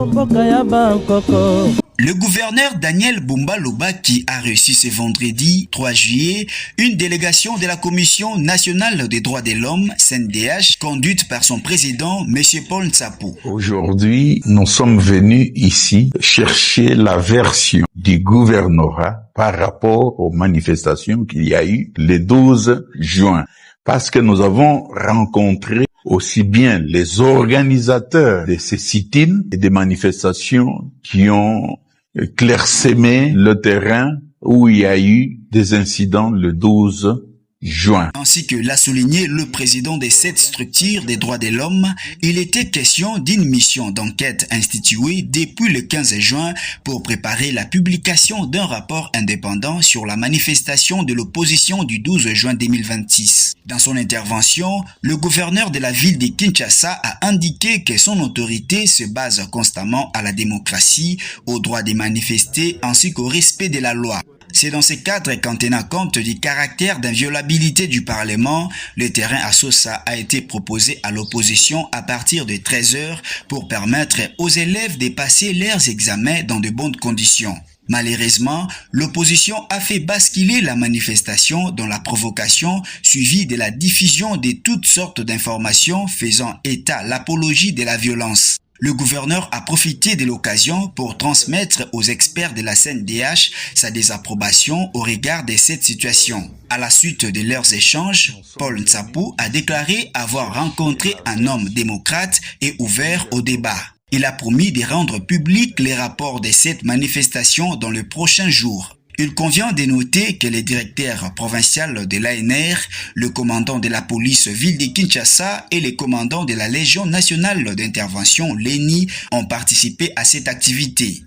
Le gouverneur Daniel Bumba Lobaki a reçu ce vendredi 3 juillet une délégation de la Commission nationale des droits de l'homme, CNDH, conduite par son président, M. Paul Ntsapou. Aujourd'hui, nous sommes venus ici chercher la version du gouvernorat par rapport aux manifestations qu'il y a eu le 12 juin. Parce que nous avons rencontré aussi bien les organisateurs de ces sit-ins et des manifestations qui ont clairsemé le terrain où il y a eu des incidents le 12 juin. Ainsi que l'a souligné le président de cette structure des droits de l'homme, il était question d'une mission d'enquête instituée depuis le 15 juin pour préparer la publication d'un rapport indépendant sur la manifestation de l'opposition du 12 juin 2026. Dans son intervention, le gouverneur de la ville de Kinshasa a indiqué que son autorité se base constamment à la démocratie, au droit de manifester ainsi qu'au respect de la loi. C'est dans ce cadre qu'en tenant compte du caractère d'inviolabilité du Parlement, le terrain à Sosa a été proposé à l'opposition à partir de 13h pour permettre aux élèves de passer leurs examens dans de bonnes conditions. Malheureusement, l'opposition a fait basculer la manifestation dans la provocation suivie de la diffusion de toutes sortes d'informations faisant état l'apologie de la violence. Le gouverneur a profité de l'occasion pour transmettre aux experts de la CNDH sa désapprobation au regard de cette situation. À la suite de leurs échanges, Paul Ntsapou a déclaré avoir rencontré un homme démocrate et ouvert au débat. Il a promis de rendre public les rapports de cette manifestation dans les prochains jours. Il convient de noter que le directeur provincial de l'ANR, le commandant de la police ville de Kinshasa et le commandant de la Légion nationale d'intervention LENI ont participé à cette activité.